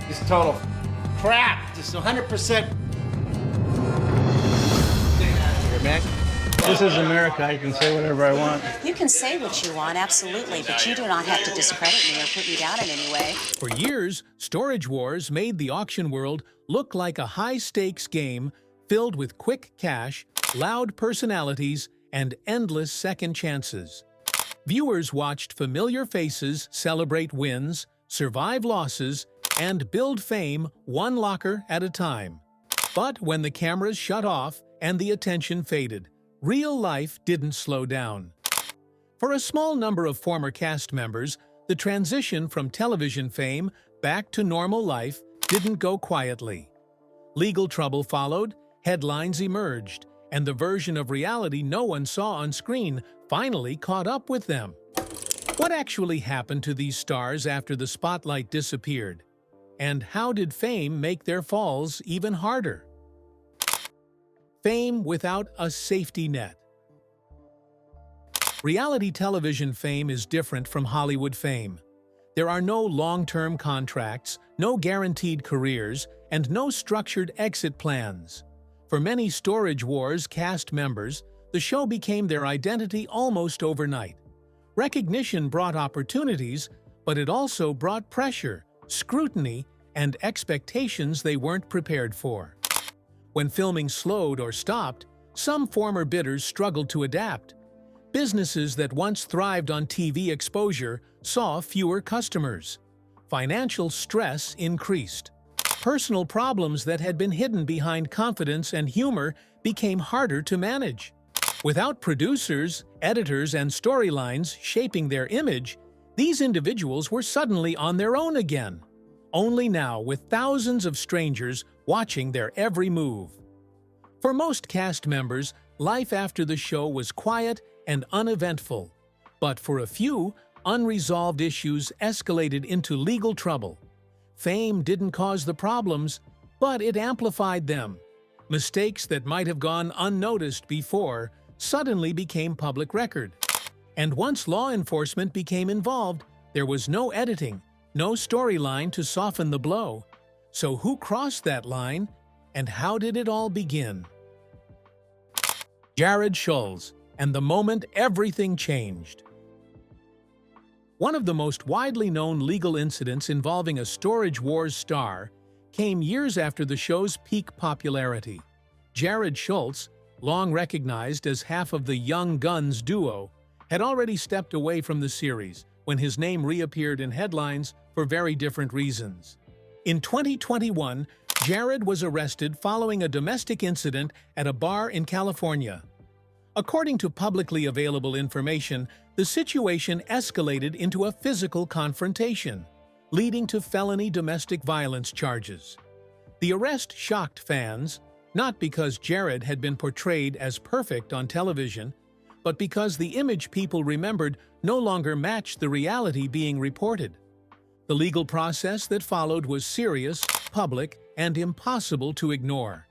Just total crap. Just 100%. Get out of here, man. This is America. I can say whatever I want. You can say what you want, absolutely, but you do not have to discredit me or put me down in any way. For years, storage wars made the auction world look like a high-stakes game filled with quick cash, loud personalities, and endless second chances. Viewers watched familiar faces celebrate wins, survive losses, and build fame one locker at a time. But when the cameras shut off and the attention faded, real life didn't slow down. For a small number of former cast members, the transition from television fame back to normal life didn't go quietly. Legal trouble followed, headlines emerged, and the version of reality no one saw on screen finally caught up with them. What actually happened to these stars after the spotlight disappeared? And how did fame make their falls even harder? Fame without a safety net. Reality television fame is different from Hollywood fame. There are no long-term contracts, no guaranteed careers, and no structured exit plans. For many Storage Wars cast members, the show became their identity almost overnight. Recognition brought opportunities, but it also brought pressure, scrutiny, and expectations they weren't prepared for. When filming slowed or stopped, some former bidders struggled to adapt. Businesses that once thrived on TV exposure saw fewer customers. Financial stress increased. Personal problems that had been hidden behind confidence and humor became harder to manage. Without producers, editors, and storylines shaping their image, these individuals were suddenly on their own again. Only now, with thousands of strangers watching their every move. For most cast members, life after the show was quiet and uneventful. But for a few, unresolved issues escalated into legal trouble. Fame didn't cause the problems, but it amplified them. Mistakes that might have gone unnoticed before suddenly became public record. And once law enforcement became involved, there was no editing, no storyline to soften the blow. So who crossed that line, and how did it all begin? Schulz, and the moment everything changed. One of the most widely known legal incidents involving a Storage Wars star came years after the show's peak popularity. Schulz, long recognized as half of the Young Guns duo, had already stepped away from the series when his name reappeared in headlines for very different reasons. In 2021, Jared was arrested following a domestic incident at a bar in California. According to publicly available information, the situation escalated into a physical confrontation, leading to felony domestic violence charges. The arrest shocked fans, not because Jared had been portrayed as perfect on television, but because the image people remembered no longer matched the reality being reported. The legal process that followed was serious, public, and impossible to ignore.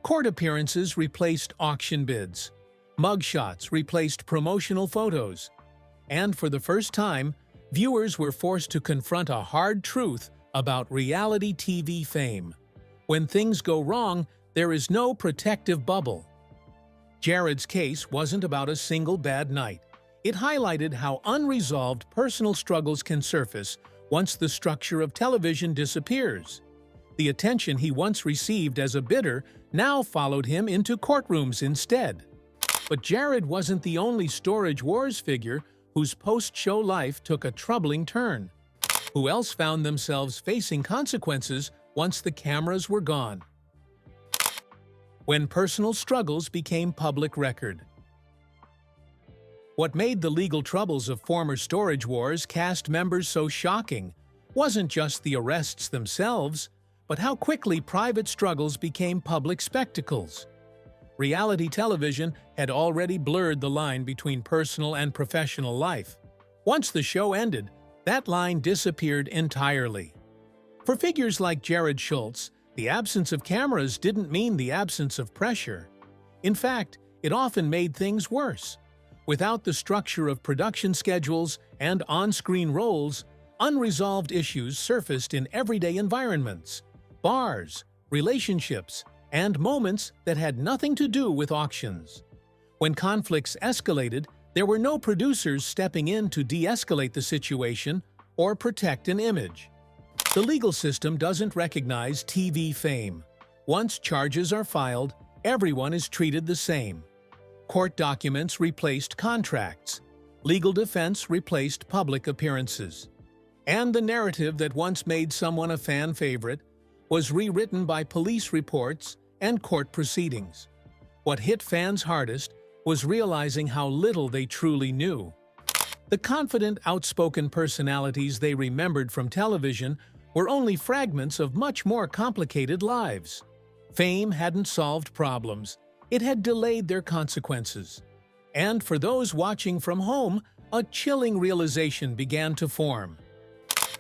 Court appearances replaced auction bids. Mugshots replaced promotional photos. And for the first time, viewers were forced to confront a hard truth about reality TV fame. When things go wrong, there is no protective bubble. Jared's case wasn't about a single bad night. It highlighted how unresolved personal struggles can surface once the structure of television disappears. The attention he once received as a bidder now followed him into courtrooms instead. But Jared wasn't the only Storage Wars figure whose post-show life took a troubling turn. Who else found themselves facing consequences once the cameras were gone? When personal struggles became public record. What made the legal troubles of former Storage Wars cast members so shocking wasn't just the arrests themselves, but how quickly private struggles became public spectacles. Reality television had already blurred the line between personal and professional life. Once the show ended, that line disappeared entirely. For figures like Jared Schulz, the absence of cameras didn't mean the absence of pressure. In fact, it often made things worse. Without the structure of production schedules and on-screen roles, Unresolved issues surfaced in everyday environments, bars, relationships, and moments that had nothing to do with auctions. When conflicts escalated, there were no producers stepping in to de-escalate the situation or protect an image. The legal system doesn't recognize TV fame. Once charges are filed, everyone is treated the same. Court documents replaced contracts. Legal defense replaced public appearances. And the narrative that once made someone a fan favorite was rewritten by police reports and court proceedings. What hit fans hardest was realizing how little they truly knew. The confident, outspoken personalities they remembered from television were only fragments of much more complicated lives. Fame hadn't solved problems, it had delayed their consequences. And for those watching from home, a chilling realization began to form.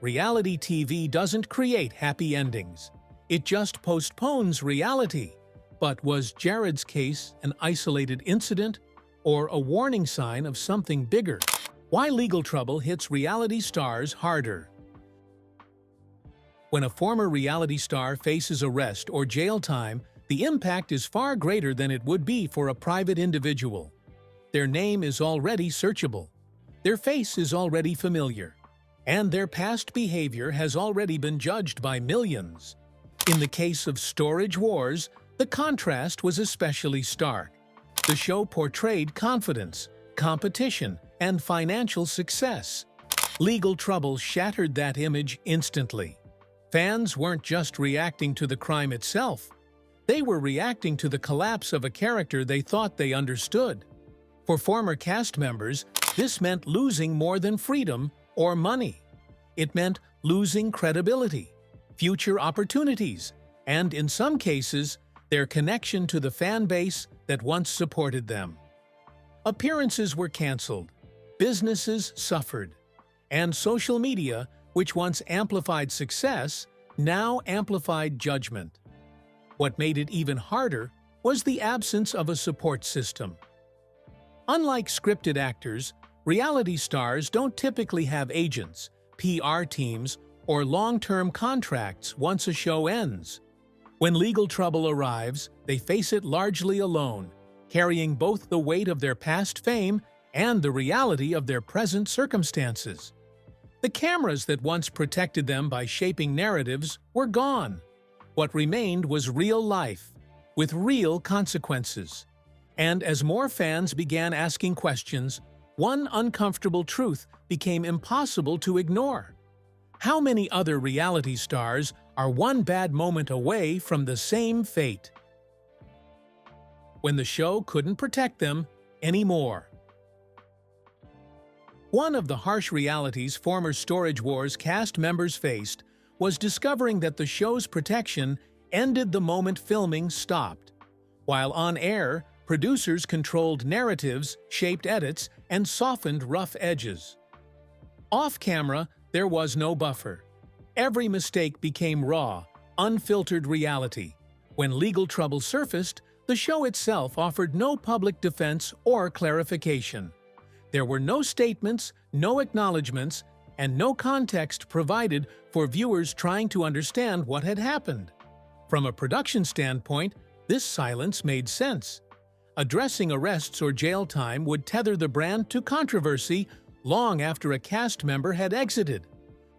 Reality TV doesn't create happy endings. It just postpones reality. But was Jared's case an isolated incident or a warning sign of something bigger? Why legal trouble hits reality stars harder? When a former reality star faces arrest or jail time, the impact is far greater than it would be for a private individual. Their name is already searchable. Their face is already familiar. And their past behavior has already been judged by millions. In the case of Storage Wars, the contrast was especially stark. The show portrayed confidence, competition, and financial success. Legal trouble shattered that image instantly. Fans weren't just reacting to the crime itself. They were reacting to the collapse of a character they thought they understood. For former cast members, this meant losing more than freedom or money. It meant losing credibility, future opportunities, and in some cases, their connection to the fan base that once supported them. Appearances were canceled, businesses suffered, and social media, which once amplified success, now amplified judgment. What made it even harder was the absence of a support system. Unlike scripted actors, reality stars don't typically have agents, PR teams, or long-term contracts once a show ends. When legal trouble arrives, they face it largely alone, carrying both the weight of their past fame and the reality of their present circumstances. The cameras that once protected them by shaping narratives were gone. What remained was real life, with real consequences. And as more fans began asking questions, one uncomfortable truth became impossible to ignore. How many other reality stars are one bad moment away from the same fate? When the show couldn't protect them anymore. One of the harsh realities former Storage Wars cast members faced was discovering that the show's protection ended the moment filming stopped. While on air, producers controlled narratives, shaped edits, and softened rough edges. Off-camera, there was no buffer. Every mistake became raw, unfiltered reality. When legal trouble surfaced, the show itself offered no public defense or clarification. There were no statements, no acknowledgments, and no context provided for viewers trying to understand what had happened. From a production standpoint, this silence made sense. Addressing arrests or jail time would tether the brand to controversy long after a cast member had exited.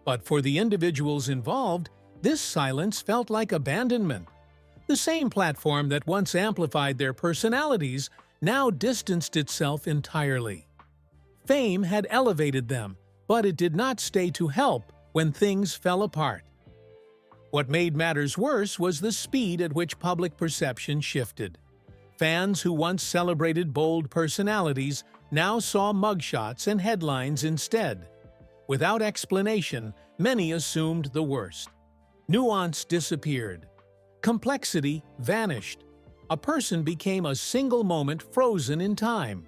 But for the individuals involved, this silence felt like abandonment. The same platform that once amplified their personalities now distanced itself entirely. Fame had elevated them, but it did not stay to help when things fell apart. What made matters worse was the speed at which public perception shifted. Fans who once celebrated bold personalities now saw mugshots and headlines instead. Without explanation, many assumed the worst. Nuance disappeared. Complexity vanished. A person became a single moment frozen in time.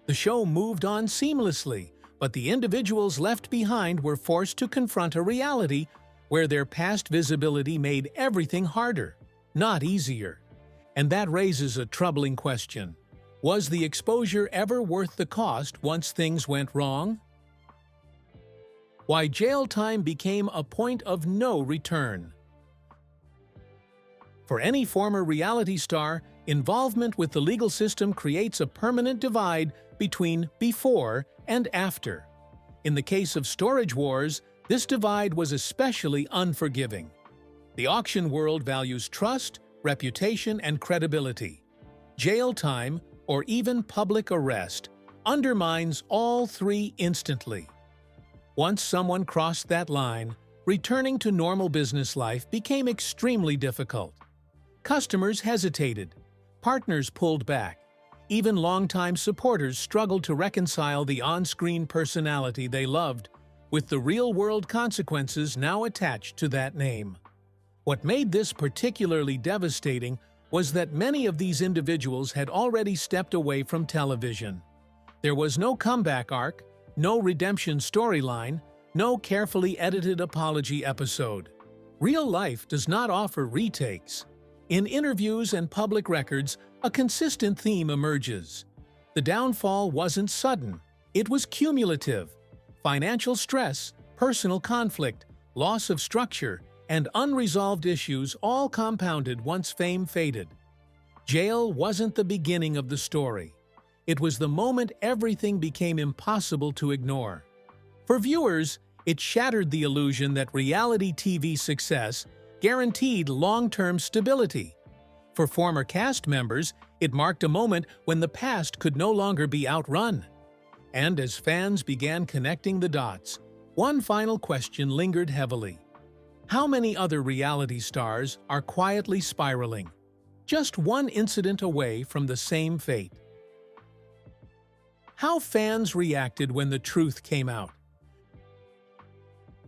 The show moved on seamlessly, but the individuals left behind were forced to confront a reality where their past visibility made everything harder, not easier. And that raises a troubling question. Was the exposure ever worth the cost once things went wrong? Why jail time became a point of no return. For any former reality star, involvement with the legal system creates a permanent divide between before and after. In the case of storage wars, this divide was especially unforgiving. The auction world values trust, reputation, and credibility. Jail time, or even public arrest, undermines all three instantly. Once someone crossed that line, returning to normal business life became extremely difficult. Customers hesitated, partners pulled back, even longtime supporters struggled to reconcile the on-screen personality they loved with the real-world consequences now attached to that name. What made this particularly devastating was that many of these individuals had already stepped away from television. There was no comeback arc, no redemption storyline, no carefully edited apology episode. Real life does not offer retakes. In interviews and public records, a consistent theme emerges. The downfall wasn't sudden, it was cumulative. Financial stress, personal conflict, loss of structure, and unresolved issues all compounded once fame faded. Jail wasn't the beginning of the story. It was the moment everything became impossible to ignore. For viewers, it shattered the illusion that reality TV success guaranteed long-term stability. For former cast members, it marked a moment when the past could no longer be outrun. And as fans began connecting the dots, one final question lingered heavily. How many other reality stars are quietly spiraling, just one incident away from the same fate? How fans reacted when the truth came out.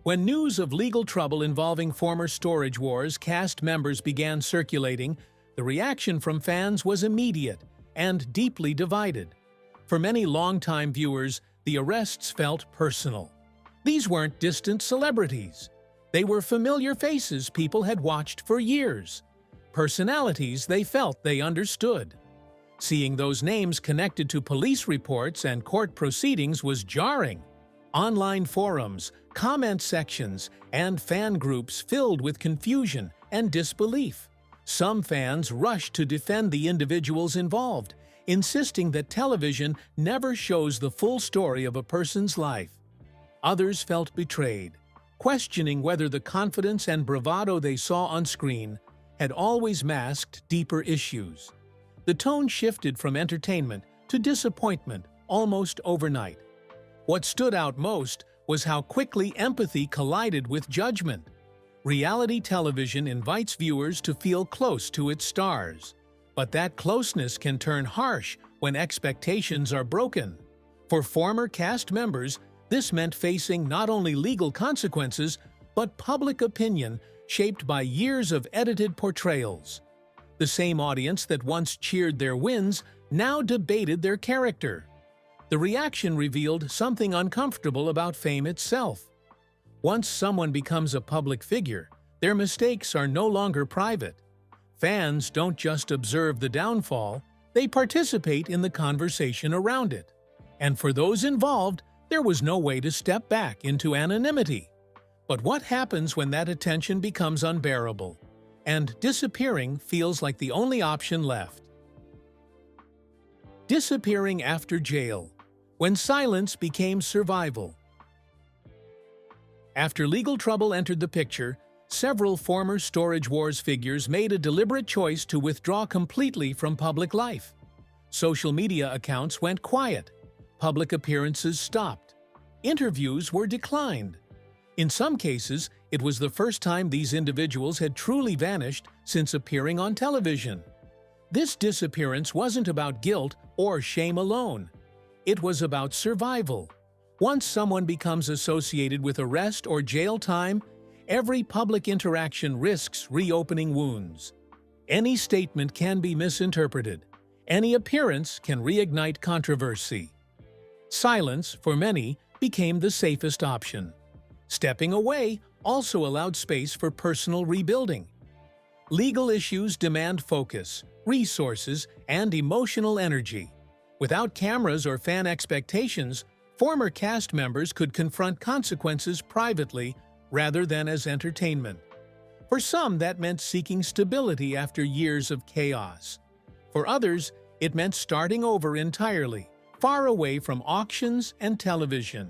When news of legal trouble involving former Storage Wars cast members began circulating, the reaction from fans was immediate and deeply divided. For many longtime viewers, the arrests felt personal. These weren't distant celebrities. They were familiar faces people had watched for years, personalities they felt they understood. Seeing those names connected to police reports and court proceedings was jarring. Online forums, comment sections, and fan groups filled with confusion and disbelief. Some fans rushed to defend the individuals involved, insisting that television never shows the full story of a person's life. Others felt betrayed, questioning whether the confidence and bravado they saw on screen had always masked deeper issues. The tone shifted from entertainment to disappointment almost overnight. What stood out most was how quickly empathy collided with judgment. Reality television invites viewers to feel close to its stars, but that closeness can turn harsh when expectations are broken. For former cast members, this meant facing not only legal consequences, but public opinion shaped by years of edited portrayals. The same audience that once cheered their wins now debated their character. The reaction revealed something uncomfortable about fame itself. Once someone becomes a public figure, their mistakes are no longer private. Fans don't just observe the downfall, they participate in the conversation around it. And for those involved, there was no way to step back into anonymity. But what happens when that attention becomes unbearable, and disappearing feels like the only option left? Disappearing after jail, when silence became survival. After legal trouble entered the picture, several former Storage Wars figures made a deliberate choice to withdraw completely from public life. Social media accounts went quiet. Public appearances stopped. Interviews were declined. In some cases, it was the first time these individuals had truly vanished since appearing on television. This disappearance wasn't about guilt or shame alone. It was about survival. Once someone becomes associated with arrest or jail time, every public interaction risks reopening wounds. Any statement can be misinterpreted. Any appearance can reignite controversy. Silence, for many, became the safest option. Stepping away also allowed space for personal rebuilding. Legal issues demand focus, resources, and emotional energy. Without cameras or fan expectations, Former cast members could confront consequences privately rather than as entertainment. For some, that meant seeking stability after years of chaos. For others, it meant starting over entirely, far away from auctions and television.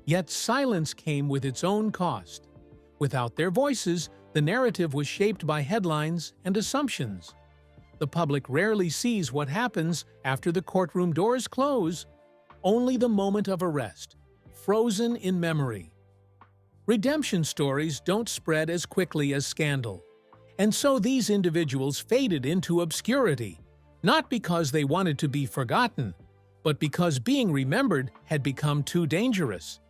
Yet silence came with its own cost. Without their voices, the narrative was shaped by headlines and assumptions. The public rarely sees what happens after the courtroom doors close, only the moment of arrest, frozen in memory. Redemption stories don't spread as quickly as scandal, and so these individuals faded into obscurity, not because they wanted to be forgotten, but because being remembered had become too dangerous.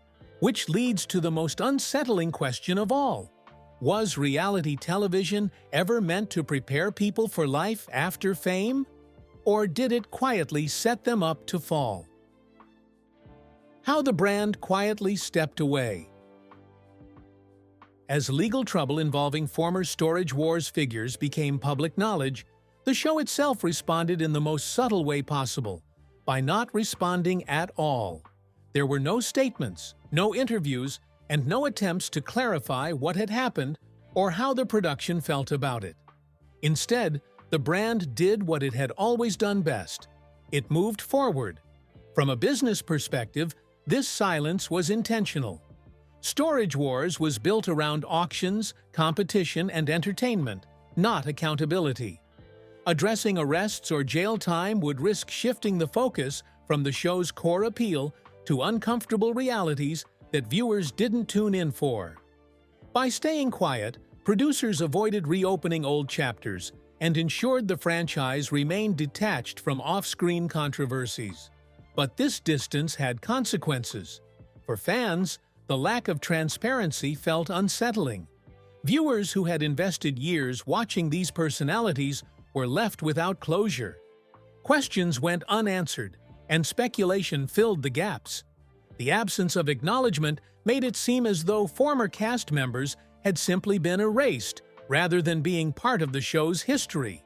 Which leads to the most unsettling question of all. Was reality television ever meant to prepare people for life after fame? Or did it quietly set them up to fall? How the brand quietly stepped away. As legal trouble involving former Storage Wars figures became public knowledge, the show itself responded in the most subtle way possible, by not responding at all. There were no statements, no interviews, and no attempts to clarify what had happened or how the production felt about it. Instead, the brand did what it had always done best. It moved forward. From a business perspective, this silence was intentional. Storage Wars was built around auctions, competition, and entertainment, not accountability. Addressing arrests or jail time would risk shifting the focus from the show's core appeal to uncomfortable realities that viewers didn't tune in for. By staying quiet, producers avoided reopening old chapters and ensured the franchise remained detached from off-screen controversies. But this distance had consequences. For fans, the lack of transparency felt unsettling. Viewers who had invested years watching these personalities were left without closure. Questions went unanswered, and speculation filled the gaps. The absence of acknowledgement made it seem as though former cast members had simply been erased rather than being part of the show's history.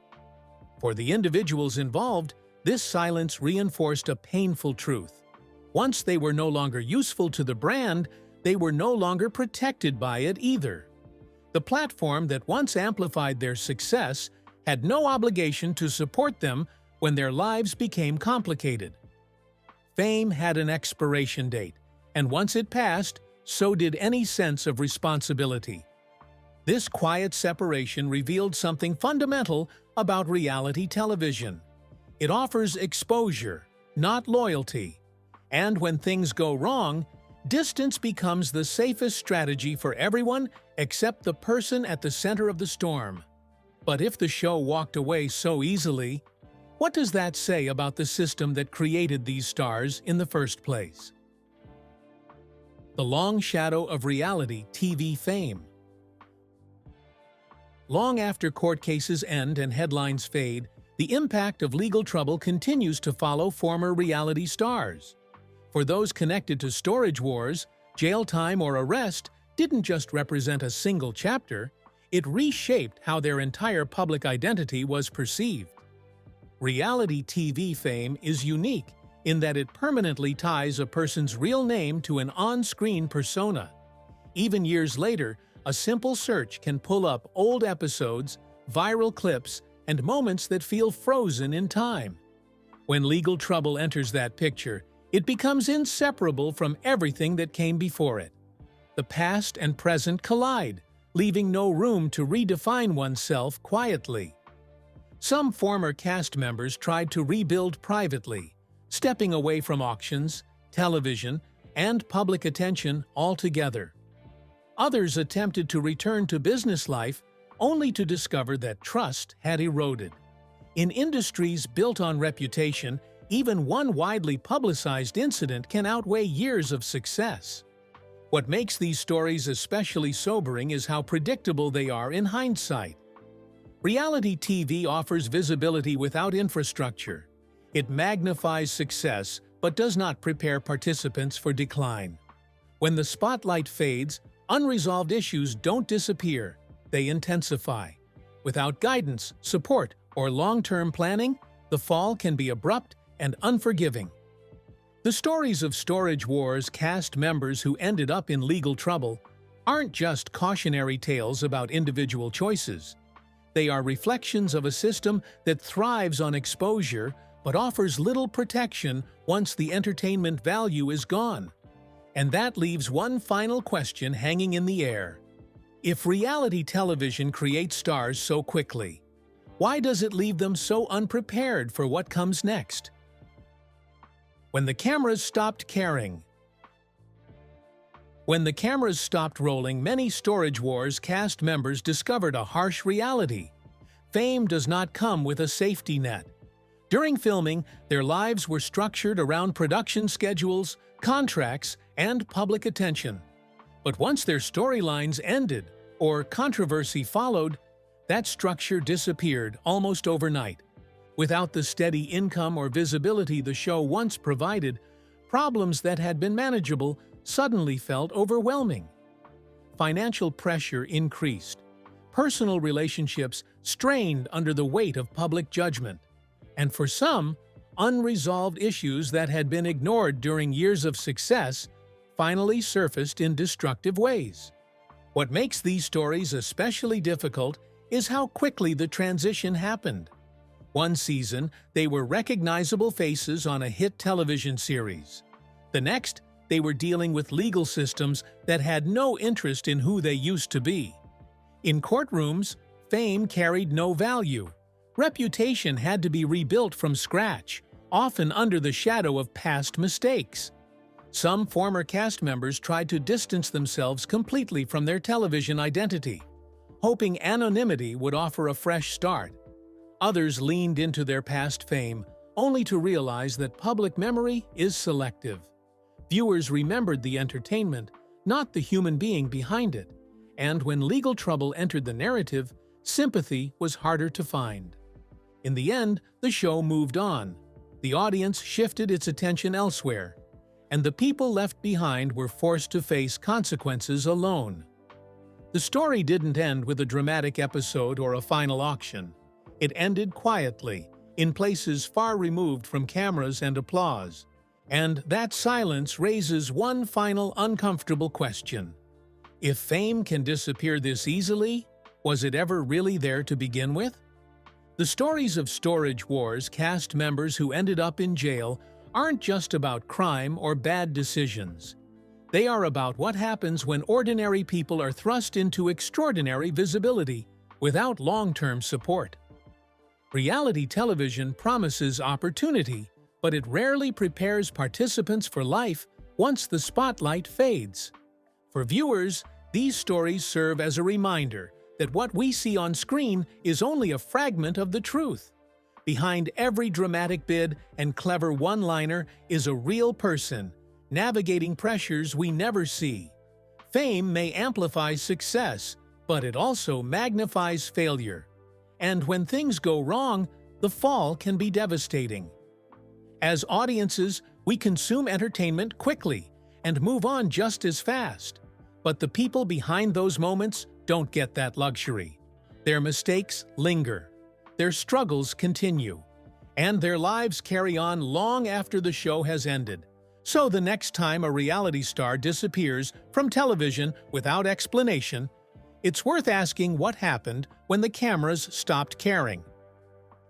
For the individuals involved, this silence reinforced a painful truth. Once they were no longer useful to the brand, they were no longer protected by it either. The platform that once amplified their success had no obligation to support them when their lives became complicated. Fame had an expiration date, and once it passed, so did any sense of responsibility. This quiet separation revealed something fundamental about reality television. It offers exposure, not loyalty. And when things go wrong, distance becomes the safest strategy for everyone except the person at the center of the storm. But if the show walked away so easily, what does that say about the system that created these stars in the first place? The long shadow of reality TV fame. Long after court cases end and headlines fade, the impact of legal trouble continues to follow former reality stars. For those connected to Storage Wars, jail time or arrest didn't just represent a single chapter, it reshaped how their entire public identity was perceived. Reality TV fame is unique in that it permanently ties a person's real name to an on-screen persona. Even years later, a simple search can pull up old episodes, viral clips, and moments that feel frozen in time. When legal trouble enters that picture, it becomes inseparable from everything that came before it. The past and present collide, leaving no room to redefine oneself quietly. Some former cast members tried to rebuild privately, stepping away from auctions, television, and public attention altogether. Others attempted to return to business life only to discover that trust had eroded. In industries built on reputation, even one widely publicized incident can outweigh years of success. What makes these stories especially sobering is how predictable they are in hindsight. Reality TV offers visibility without infrastructure. It magnifies success but does not prepare participants for decline. When the spotlight fades, unresolved issues don't disappear, they intensify. Without guidance, support, or long-term planning, the fall can be abrupt and unforgiving. The stories of Storage Wars cast members who ended up in legal trouble aren't just cautionary tales about individual choices. They are reflections of a system that thrives on exposure but offers little protection once the entertainment value is gone. And that leaves one final question hanging in the air. If reality television creates stars so quickly, why does it leave them so unprepared for what comes next? When the cameras stopped caring. When the cameras stopped rolling, many Storage Wars cast members discovered a harsh reality. Fame does not come with a safety net. During filming, their lives were structured around production schedules, contracts, and public attention. But once their storylines ended, or controversy followed, that structure disappeared almost overnight. Without the steady income or visibility the show once provided, problems that had been manageable suddenly felt overwhelming. Financial pressure increased. Personal relationships strained under the weight of public judgment. And for some, unresolved issues that had been ignored during years of success finally surfaced in destructive ways. What makes these stories especially difficult is how quickly the transition happened. One season, they were recognizable faces on a hit television series. The next, they were dealing with legal systems that had no interest in who they used to be. In courtrooms, fame carried no value. Reputation had to be rebuilt from scratch, often under the shadow of past mistakes. Some former cast members tried to distance themselves completely from their television identity, hoping anonymity would offer a fresh start. Others leaned into their past fame, only to realize that public memory is selective. Viewers remembered the entertainment, not the human being behind it, and when legal trouble entered the narrative, sympathy was harder to find. In the end, the show moved on. The audience shifted its attention elsewhere, and the people left behind were forced to face consequences alone. The story didn't end with a dramatic episode or a final auction. It ended quietly, in places far removed from cameras and applause. And that silence raises one final uncomfortable question. If fame can disappear this easily, was it ever really there to begin with? The stories of Storage Wars cast members who ended up in jail aren't just about crime or bad decisions. They are about what happens when ordinary people are thrust into extraordinary visibility without long-term support. Reality television promises opportunity, but it rarely prepares participants for life once the spotlight fades. For viewers, these stories serve as a reminder that what we see on screen is only a fragment of the truth. Behind every dramatic bid and clever one-liner is a real person, navigating pressures we never see. Fame may amplify success, but it also magnifies failure. And when things go wrong, the fall can be devastating. As audiences, we consume entertainment quickly and move on just as fast. But the people behind those moments don't get that luxury. Their mistakes linger. Their struggles continue. And their lives carry on long after the show has ended. So the next time a reality star disappears from television without explanation, it's worth asking what happened when the cameras stopped caring.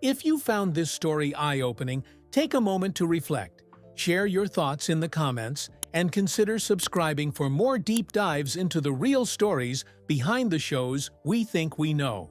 If you found this story eye-opening, take a moment to reflect, share your thoughts in the comments, and consider subscribing for more deep dives into the real stories behind the shows we think we know.